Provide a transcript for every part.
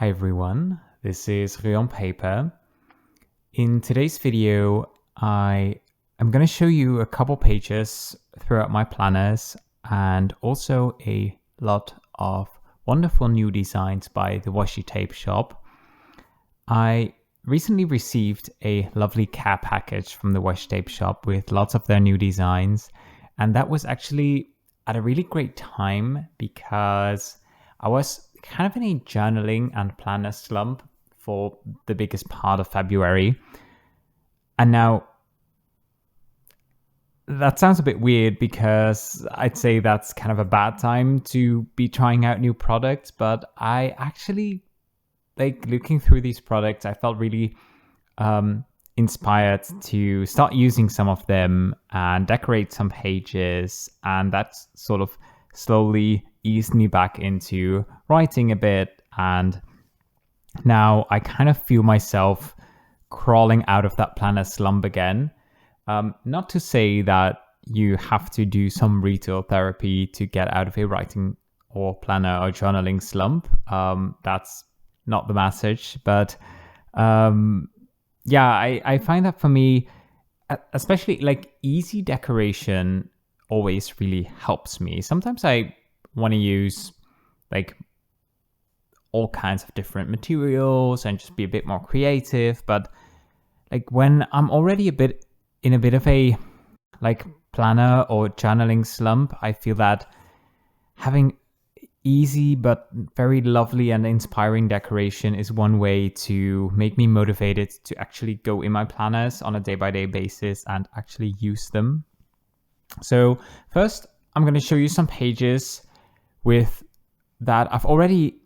Hi everyone, this is Rayon Paper. In today's video, I am going to show you a couple pages throughout my planners and also a lot of wonderful new designs by the Washi Tape Shop. I recently received a lovely care package from the Washi Tape Shop with lots of their new designs, and that was actually at a really great time because I was kind of in a journaling and planner slump for the biggest part of February. And now that sounds a bit weird because I'd say that's kind of a bad time to be trying out new products, but I actually like looking through these products. I felt really inspired to start using some of them and decorate some pages, and that's sort of slowly eased me back into writing a bit. And now I kind of feel myself crawling out of that planner slump again. Not to say that you have to do some retail therapy to get out of a writing or planner or journaling slump. That's not the message, but I find that for me, especially like easy decoration always really helps me. Sometimes I want to use like all kinds of different materials and just be a bit more creative, but like when I'm already in a bit of a like planner or journaling slump, I feel that having easy but very lovely and inspiring decoration is one way to make me motivated to actually go in my planners on a day-by-day basis and actually use them. So first, I'm going to show you some pages with that I've already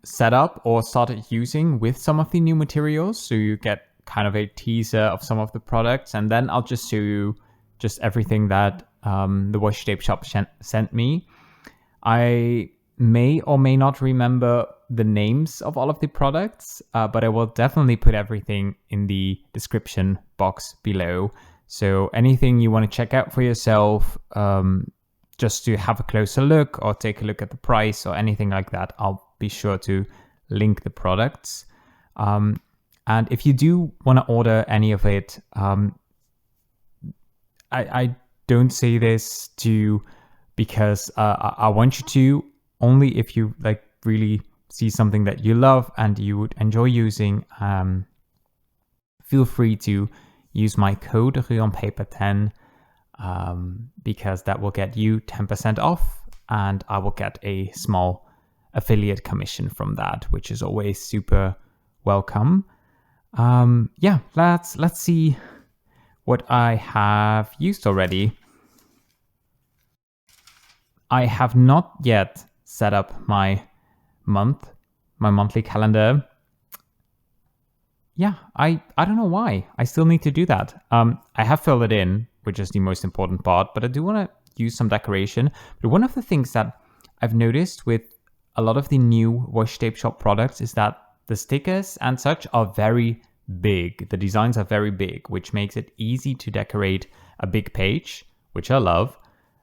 set up or started using with some of the new materials. So you get kind of a teaser of some of the products, and then I'll just show you just everything that the Washi Tape Shop sent me. I may or may not remember the names of all of the products, but I will definitely put everything in the description box below. So anything you want to check out for yourself, just to have a closer look or take a look at the price or anything like that, I'll be sure to link the products. And if you do want to order any of it, I don't say this because I want you to, only if you like really see something that you love and you would enjoy using. Feel free to use my code RayonPaper10 because that will get you 10% off, and I will get a small affiliate commission from that, which is always super welcome. Let's see what I have used already. I have not yet set up my monthly calendar. I don't know why. I still need to do that. I have filled it in, which is the most important part, but I do want to use some decoration. But one of the things that I've noticed with a lot of the new Washi Tape Shop products is that the stickers and such are very big. The designs are very big, which makes it easy to decorate a big page, which I love.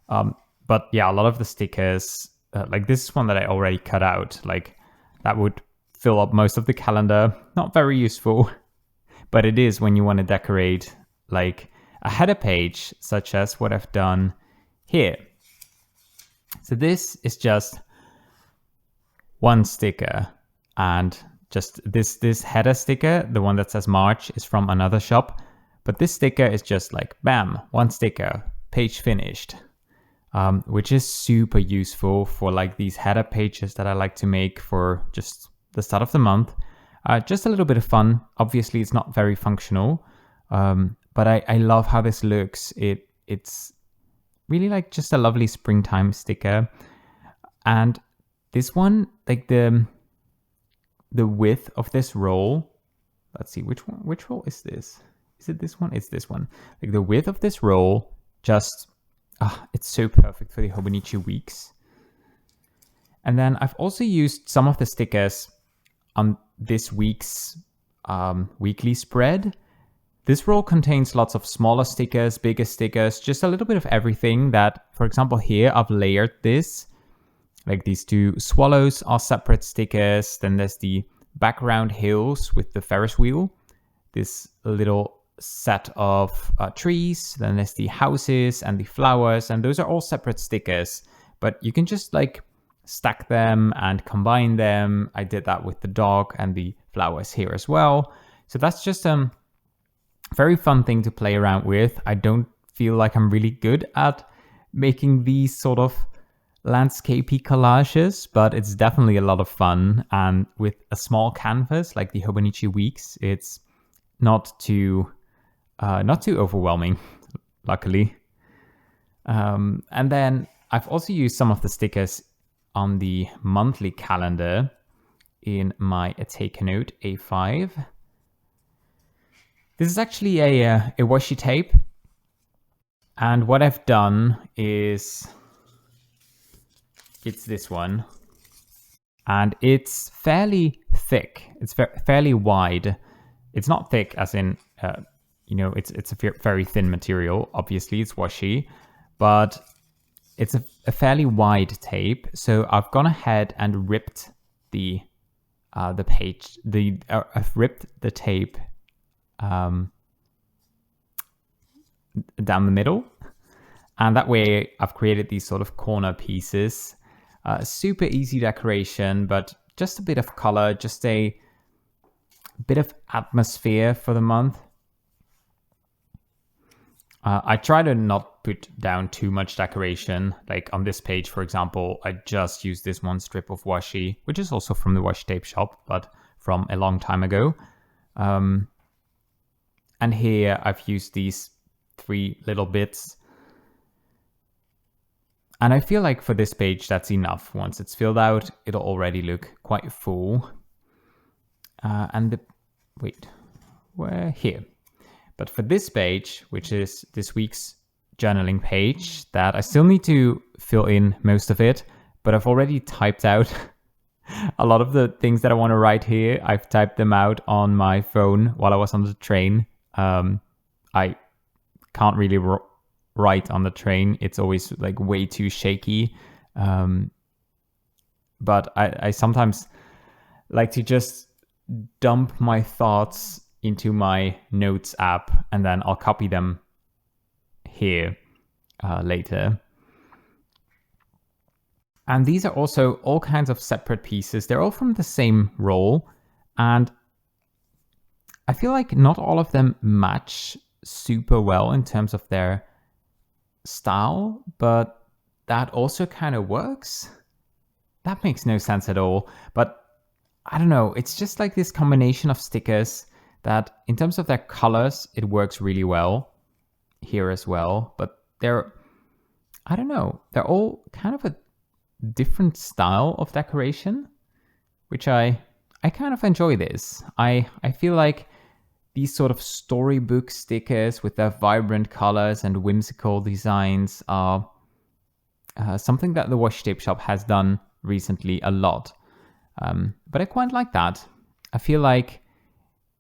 But yeah, a lot of the stickers, like this is one that I already cut out, like that would fill up most of the calendar. Not very useful, but it is when you want to decorate like a header page, such as what I've done here. So this is just one sticker, and just this header sticker, the one that says March, is from another shop, but this sticker is just like bam, one sticker, page finished, which is super useful for like these header pages that I like to make for just the start of the month. Just a little bit of fun. Obviously it's not very functional, but I love how this looks. It's really like just a lovely springtime sticker. And this one, like the width of this roll, let's see, which roll is this? Is it this one? It's this one. Like the width of this roll, just, it's so perfect for the Hobonichi weeks. And then I've also used some of the stickers on this week's weekly spread. This roll contains lots of smaller stickers, bigger stickers, just a little bit of everything that, for example, here I've layered this. Like these two swallows are separate stickers. Then there's the background hills with the Ferris wheel, this little set of trees, then there's the houses and the flowers, and those are all separate stickers, but you can just like stack them and combine them. I did that with the dog and the flowers here as well. So that's just a very fun thing to play around with. I don't feel like I'm really good at making these sort of landscapey collages, but it's definitely a lot of fun. And with a small canvas like the Hobonichi Weeks, it's not too overwhelming, luckily. And then I've also used some of the stickers on the monthly calendar in my Take a Note A5. This is actually a washi tape. And what I've done is, it's this one. And it's fairly thick. It's fairly wide. It's not thick as in, it's a very thin material. Obviously, it's washi. But it's a fairly wide tape. So I've gone ahead and ripped the page. I've ripped the tape down the middle, and that way I've created these sort of corner pieces. Super easy decoration, but just a bit of color, just a bit of atmosphere for the month. I try to not put down too much decoration. Like on this page, for example, I just used this one strip of washi, which is also from the Washi Tape Shop, but from a long time ago. And here I've used these 3 little bits. And I feel like for this page, that's enough. Once it's filled out, it'll already look quite full. We're here. But for this page, which is this week's journaling page, that I still need to fill in most of it, but I've already typed out a lot of the things that I want to write here. I've typed them out on my phone while I was on the train. I can't really write on the train. It's always like way too shaky. But I sometimes like to just dump my thoughts into my notes app, and then I'll copy them here later. And these are also all kinds of separate pieces. They're all from the same roll, and I feel like not all of them match super well in terms of their style, but that also kind of works. That makes no sense at all, but I don't know. It's just like this combination of stickers that in terms of their colors, it works really well here as well. But they're all kind of a different style of decoration, which I kind of enjoy this. I feel like these sort of storybook stickers with their vibrant colors and whimsical designs are something that the Washi Tape Shop has done recently a lot. But I quite like that. I feel like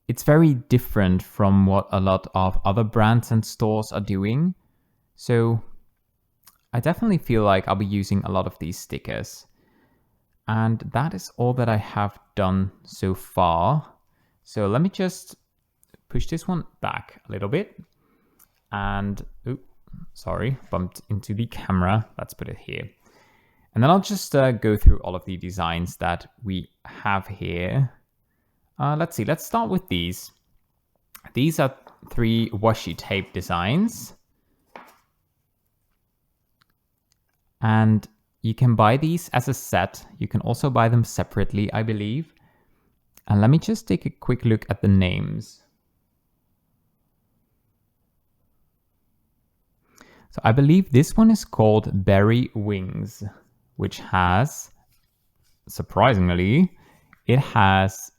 it's very different from what a lot of other brands and stores are doing. So I definitely feel like I'll be using a lot of these stickers. And that is all that I have done so far. So let me just push this one back a little bit. And, bumped into the camera. Let's put it here. And then I'll just go through all of the designs that we have here. Let's see, let's start with these. These are 3 washi tape designs. And you can buy these as a set. You can also buy them separately, I believe. And let me just take a quick look at the names. So I believe this one is called Berry Wings, which has, surprisingly, it has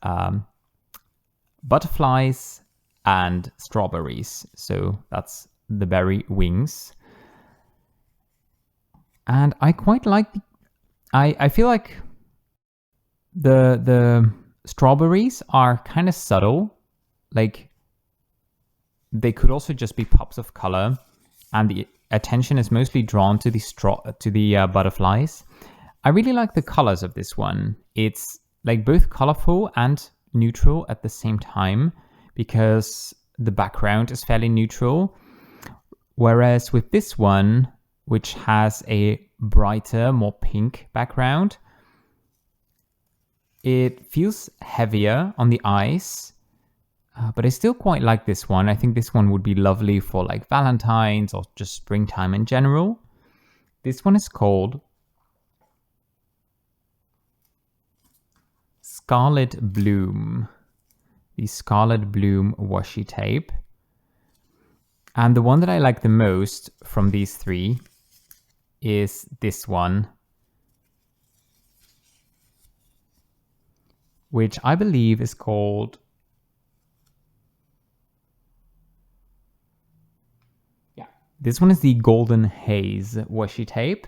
butterflies and strawberries. So that's the Berry Wings. And I quite like, I feel like the strawberries are kind of subtle. Like they could also just be pops of color, and the attention is mostly drawn to the butterflies. I really like the colors of this one. It's like both colorful and neutral at the same time, because the background is fairly neutral. Whereas with this one, which has a brighter, more pink background, it feels heavier on the eyes, but I still quite like this one. I think this one would be lovely for like Valentine's or just springtime in general. This one is called Scarlet Bloom, the Scarlet Bloom washi tape. And the one that I like the most from these three is this one, which I believe is called, this one is the Golden Haze washi tape.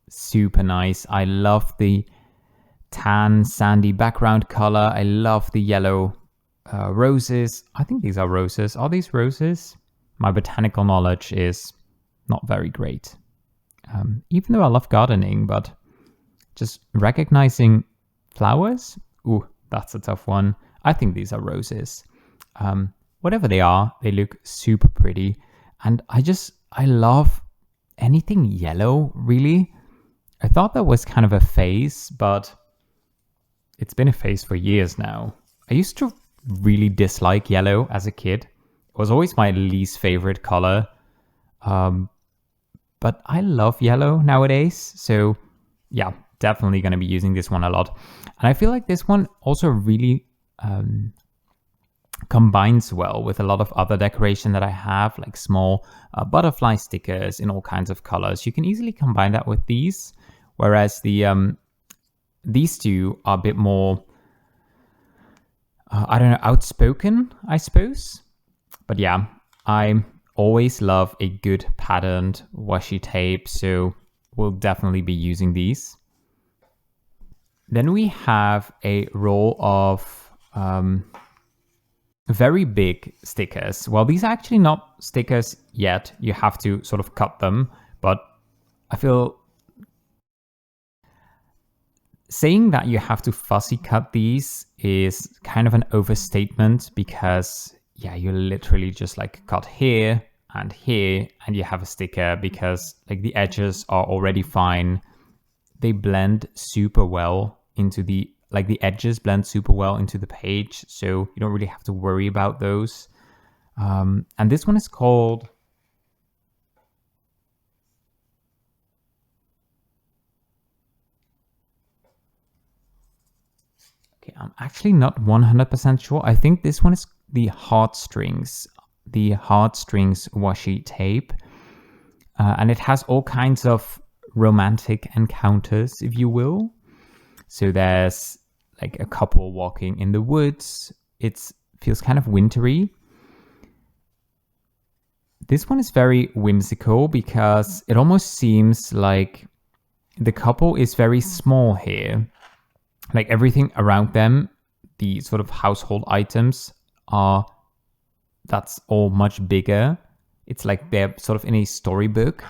Super nice. I love the tan sandy background color. I love the yellow roses. I think these are roses. Are these roses? My botanical knowledge is not very great. Even though I love gardening, but just recognizing flowers, ooh, that's a tough one. I think these are roses. Whatever they are, they look super pretty. And I love anything yellow, really. I thought that was kind of a phase, but it's been a phase for years now. I used to really dislike yellow as a kid. It was always my least favorite color. But I love yellow nowadays. So yeah, definitely going to be using this one a lot. And I feel like this one also really combines well with a lot of other decoration that I have, like small butterfly stickers in all kinds of colors. You can easily combine that with these, whereas these two are a bit more, I don't know, outspoken, I suppose. But yeah, I always love a good patterned washi tape, so we'll definitely be using these. Then we have a roll of very big stickers. Well, these are actually not stickers yet. You have to sort of cut them, but I feel saying that you have to fussy cut these is kind of an overstatement, because yeah, you literally just like cut here and here and you have a sticker, because like the edges are already fine. They blend super well into the edges blend super well into the page, so you don't really have to worry about those. And this one is called I'm actually not 100% sure. I think this one is the Heartstrings washi tape. And it has all kinds of romantic encounters, if you will. So there's like a couple walking in the woods. It feels kind of wintry. This one is very whimsical because it almost seems like the couple is very small here. Like everything around them, the sort of household items that's all much bigger. It's like they're sort of in a storybook.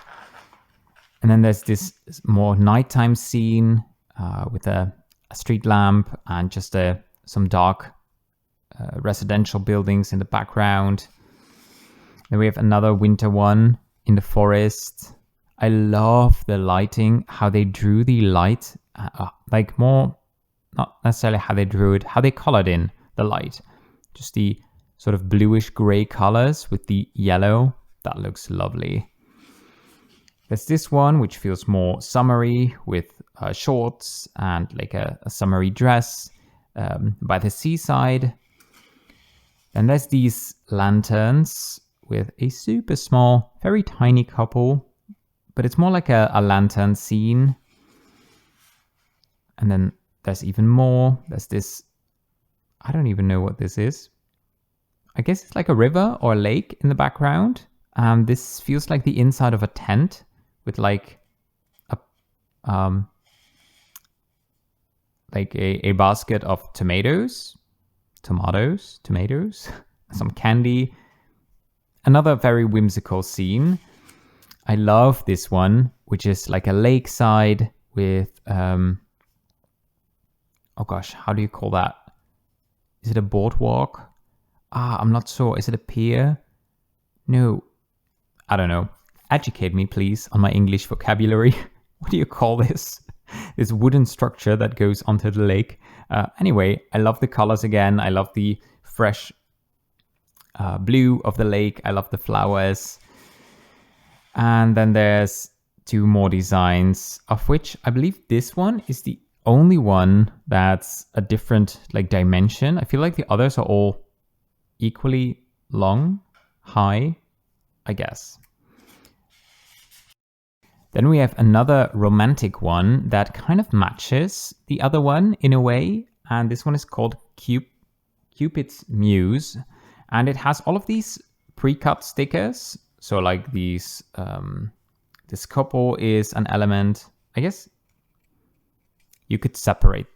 And then there's this more nighttime scene with a street lamp and just some dark residential buildings in the background. Then we have another winter one in the forest. I love the lighting, how they drew the light, like more, not necessarily how they drew it, how they colored in the light. Just the sort of bluish gray colors with the yellow. That looks lovely. There's this one, which feels more summery with shorts and like a summery dress by the seaside. And there's these lanterns with a super small, very tiny couple, but it's more like a lantern scene. And then there's even more. There's this, I don't even know what this is. I guess it's like a river or a lake in the background. This feels like the inside of a tent with like a basket of tomatoes, some candy. Another very whimsical scene. I love this one, which is like a lakeside with oh gosh, how do you call that? Is it a boardwalk? I'm not sure. Is it a pier? No, I don't know. Educate me, please, on my English vocabulary. What do you call this? This wooden structure that goes onto the lake. Anyway, I love the colors again. I love the fresh blue of the lake. I love the flowers. And then there's two more designs, of which I believe this one is the only one that's a different like dimension. I feel like the others are all equally long, high, I guess. Then we have another romantic one that kind of matches the other one in a way. And this one is called Cupid's Muse. And it has all of these pre-cut stickers. So like these, this couple is an element. I guess you could separate.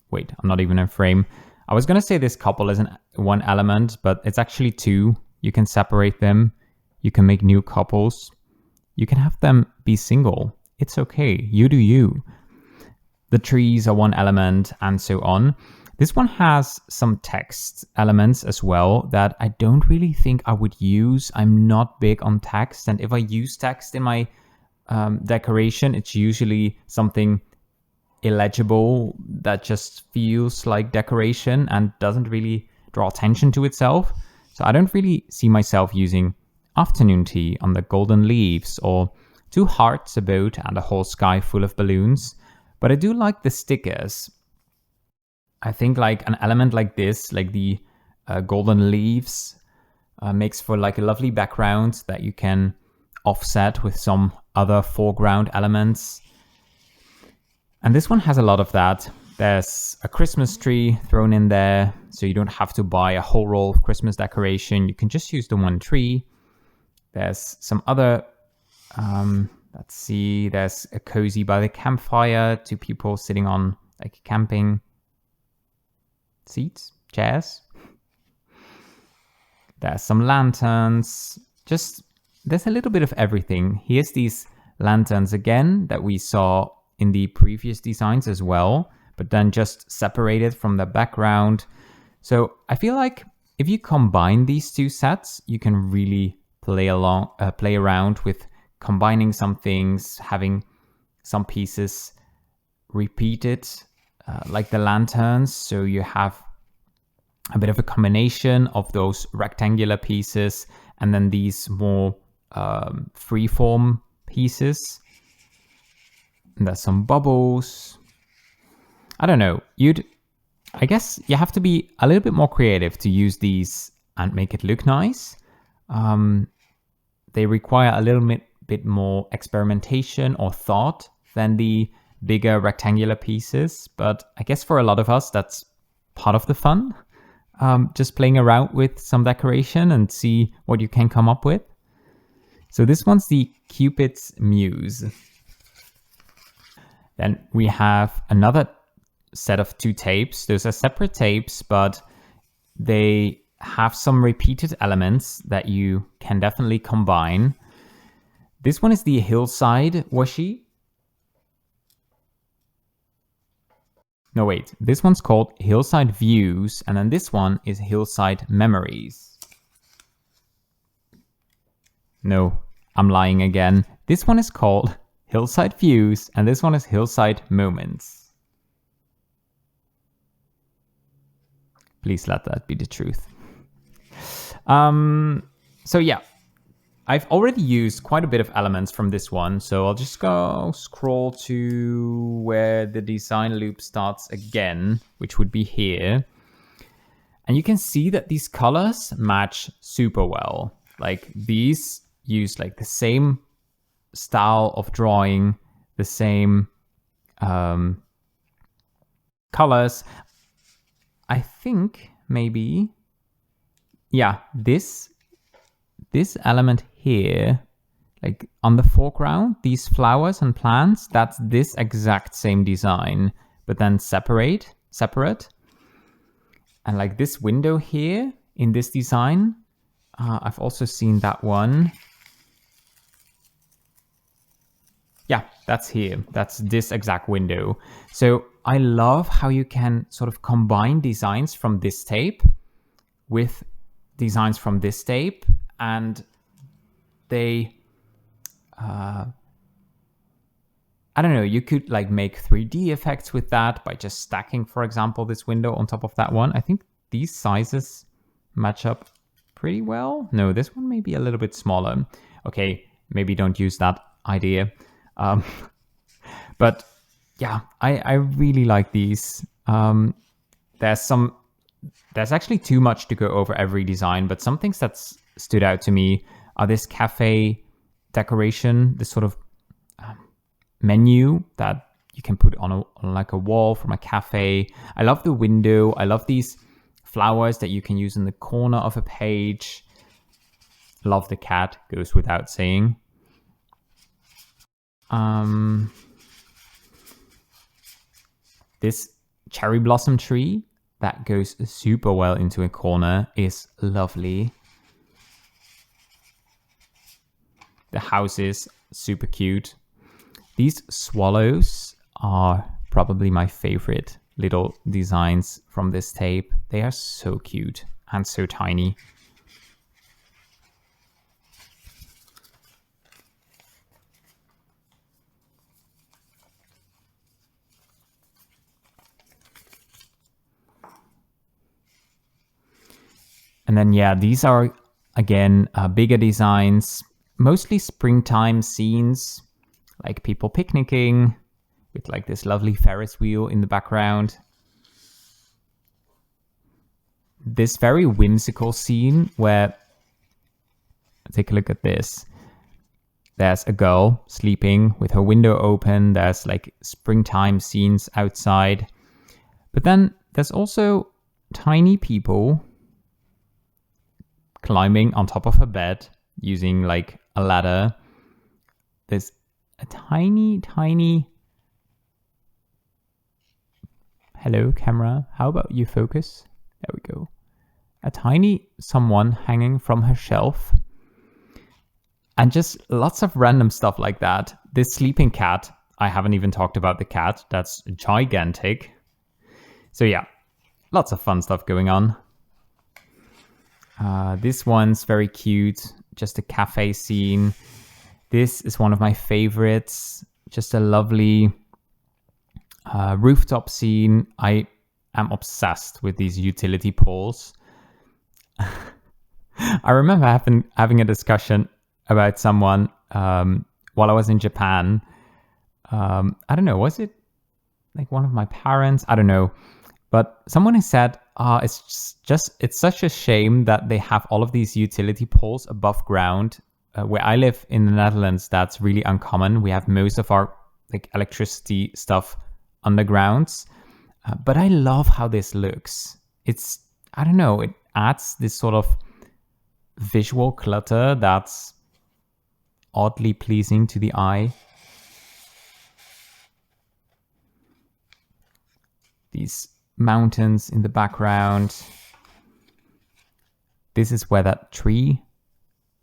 Wait, I'm not even in frame. I was gonna say this couple is one element, but it's actually two. You can separate them. You can make new couples. You can have them be single. It's okay. You do you. The trees are one element and so on. This one has some text elements as well that I don't really think I would use. I'm not big on text. And if I use text in my decoration, it's usually something illegible that just feels like decoration and doesn't really draw attention to itself. So I don't really see myself using afternoon tea on the golden leaves or two hearts, a boat and a whole sky full of balloons. But I do like the stickers. I think like an element like this, like the golden leaves, makes for like a lovely background that you can offset with some other foreground elements. And this one has a lot of that. There's a Christmas tree thrown in there, so you don't have to buy a whole roll of Christmas decoration. You can just use the one tree. There's some other, let's see, there's a cozy by the campfire, two people sitting on like camping seats, chairs. There's some lanterns, just, there's a little bit of everything. Here's these lanterns again that we saw in the previous designs as well, but then just separated from the background. So I feel like if you combine these two sets, you can really play around with combining some things, having some pieces repeated, like the lanterns. So you have a bit of a combination of those rectangular pieces and then these more freeform pieces. And there's some bubbles. I don't know. I guess you have to be a little bit more creative to use these and make it look nice. They require a little bit more experimentation or thought than the bigger rectangular pieces. But I guess for a lot of us, that's part of the fun. Just playing around with some decoration and see what you can come up with. So this one's the Cupid's Muse. Then we have another set of two tapes. Those are separate tapes, but they have some repeated elements that you can definitely combine. This one is the Hillside Washi. No, wait. This one's called Hillside Views, and then this one is Hillside Memories. No, I'm lying again. This one is called Hillside Views, and this one is Hillside Moments. Please let that be the truth. So yeah, I've already used quite a bit of elements from this one, so I'll just go scroll to where the design loop starts again, which would be here. And you can see that these colors match super well. Like these use like the same style of drawing, the same colors. I think maybe, yeah, this element here, like on the foreground, these flowers and plants, that's this exact same design, but then separate. And like this window here in this design, I've also seen that one. Yeah, that's here. That's this exact window. So I love how you can sort of combine designs from this tape with designs from this tape, and they, I don't know, you could like make 3D effects with that by just stacking, for example, this window on top of that one. I think these sizes match up pretty well. No, this one may be a little bit smaller. Okay, maybe don't use that idea. But yeah, I really like these. There's actually too much to go over every design, but some things that stood out to me are this cafe decoration, this sort of menu that you can put on like a wall from a cafe. I love the window. I love these flowers that you can use in the corner of a page. Love the cat, goes without saying. This cherry blossom tree that goes super well into a corner is lovely. The house is super cute. These swallows are probably my favorite little designs from this tape. They are so cute and so tiny. And then, yeah, these are, again, bigger designs, mostly springtime scenes, like people picnicking with like this lovely Ferris wheel in the background. This very whimsical scene where, take a look at this. There's a girl sleeping with her window open. There's like springtime scenes outside. But then there's also tiny people climbing on top of her bed using like a ladder. There's a tiny, hello camera, how about you focus? There we go. A tiny someone hanging from her shelf. And just lots of random stuff like that. This sleeping cat, I haven't even talked about the cat. That's gigantic. So yeah, lots of fun stuff going on. This one's very cute, just a cafe scene. This is one of my favorites, just a lovely rooftop scene. I am obsessed with these utility poles. I remember having a discussion about someone while I was in Japan. I don't know, was it like one of my parents? I don't know. But someone has said, it's such a shame that they have all of these utility poles above ground. Where I live in the Netherlands, that's really uncommon. We have most of our like electricity stuff underground. But I love how this looks. It's, I don't know, it adds this sort of visual clutter that's oddly pleasing to the eye. These mountains in the background. This is where that tree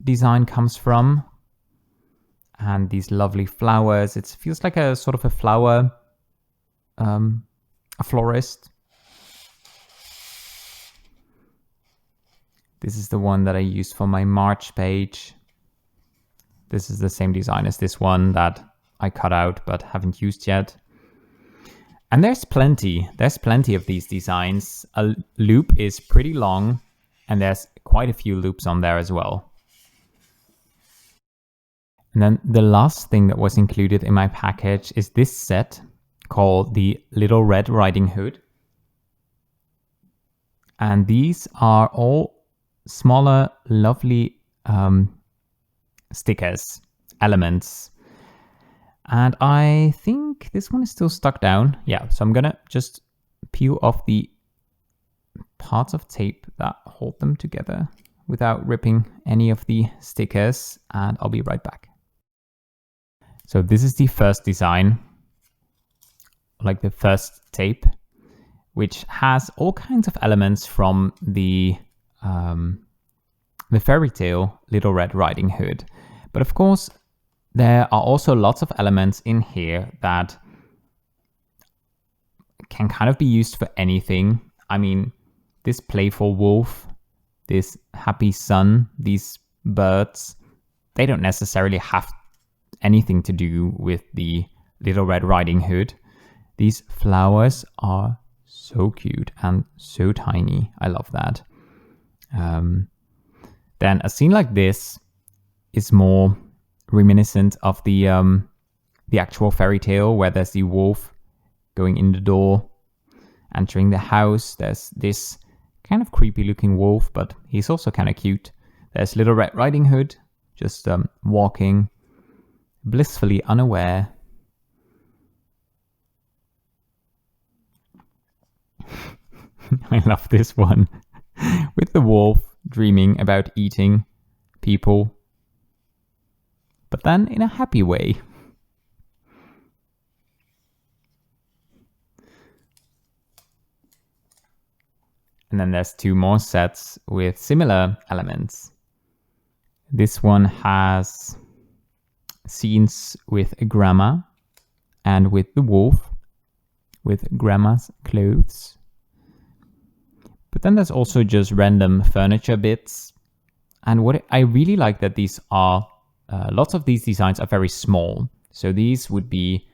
design comes from. And these lovely flowers. It feels like a sort of a flower, a florist. This is the one that I used for my March page. This is the same design as this one that I cut out but haven't used yet. And there's plenty of these designs. A loop is pretty long, and there's quite a few loops on there as well. And then the last thing that was included in my package is this set called the Little Red Riding Hood. And these are all smaller, lovely stickers, elements. And I think this one is still stuck down. Yeah, so I'm gonna just peel off the parts of tape that hold them together without ripping any of the stickers, and I'll be right back. So this is the first design, like the first tape, which has all kinds of elements from the fairy tale Little Red Riding Hood. But of course, there are also lots of elements in here that can kind of be used for anything. I mean, this playful wolf, this happy sun, these birds, they don't necessarily have anything to do with the Little Red Riding Hood. These flowers are so cute and so tiny. I love that. Then a scene like this is more reminiscent of the actual fairy tale, where there's the wolf going in the door, entering the house. There's this kind of creepy looking wolf, but he's also kind of cute. There's Little Red Riding Hood just walking, blissfully unaware. I love this one with the wolf dreaming about eating people, but then in a happy way. And then there's two more sets with similar elements. This one has scenes with grandma and with the wolf, with grandma's clothes. But then there's also just random furniture bits. And what I really like that these are, lots of these designs are very small. So these would be,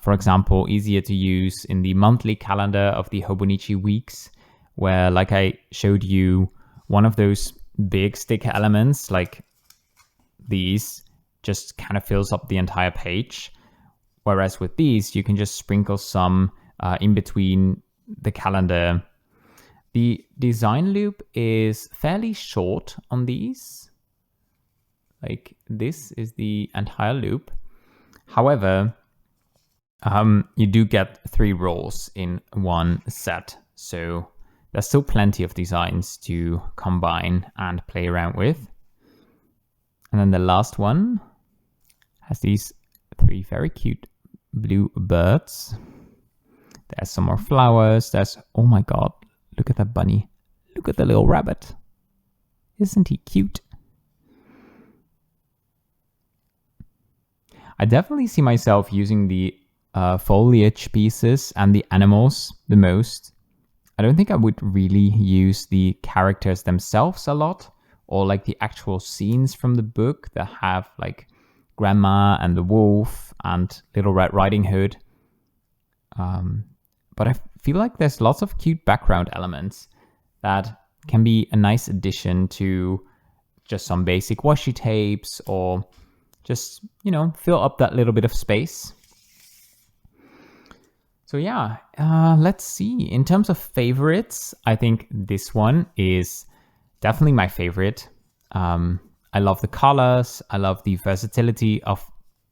for example, easier to use in the monthly calendar of the Hobonichi weeks, where, like I showed you, one of those big sticker elements, like these, just kind of fills up the entire page. Whereas with these, you can just sprinkle some in between the calendar. The design loop is fairly short on these. Like, this is the entire loop. However, you do get 3 rolls in one set. So there's still plenty of designs to combine and play around with. And then the last one has these 3 very cute blue birds. There's some more flowers. There's, oh my god, look at that bunny. Look at the little rabbit. Isn't he cute? I definitely see myself using the foliage pieces and the animals the most. I don't think I would really use the characters themselves a lot, or like the actual scenes from the book that have like Grandma and the wolf and Little Red Riding Hood. But I feel like there's lots of cute background elements that can be a nice addition to just some basic washi tapes, or just, you know, fill up that little bit of space. So yeah, let's see. In terms of favorites, I think this one is definitely my favorite. I love the colors. I love the versatility of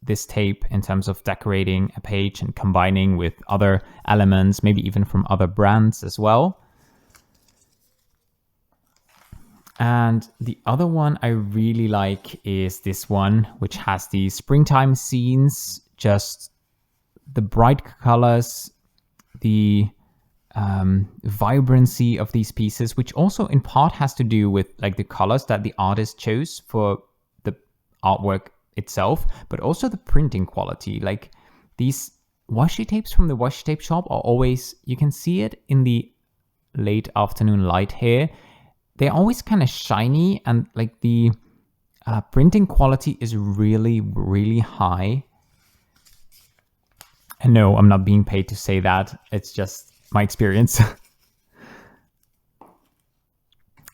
this tape in terms of decorating a page and combining with other elements, maybe even from other brands as well. And the other one I really like is this one, which has the springtime scenes, just the bright colors, the vibrancy of these pieces, which also in part has to do with like the colors that the artist chose for the artwork itself, but also the printing quality. Like, these washi tapes from the Washi Tape Shop are always, you can see it in the late afternoon light here, they're always kind of shiny, and like the printing quality is really, really high. And no, I'm not being paid to say that. It's just my experience.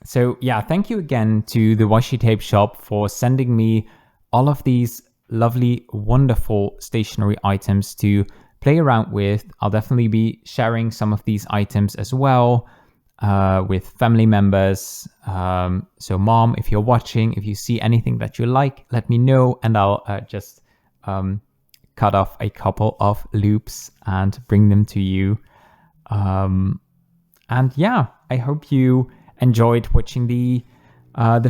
So yeah, thank you again to the Washi Tape Shop for sending me all of these lovely, wonderful stationery items to play around with. I'll definitely be sharing some of these items as well with family members. So mom, if you're watching, if you see anything that you like, let me know, and I'll just cut off a couple of loops and bring them to you. And yeah, I hope you enjoyed watching the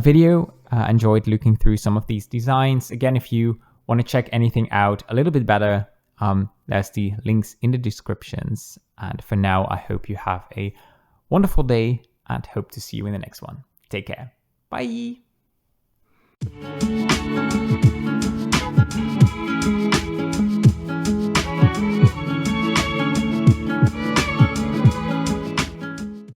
video, enjoyed looking through some of these designs. Again, if you want to check anything out a little bit better, there's the links in the descriptions. And for now, I hope you have a wonderful day and hope to see you in the next one. Take care. Bye.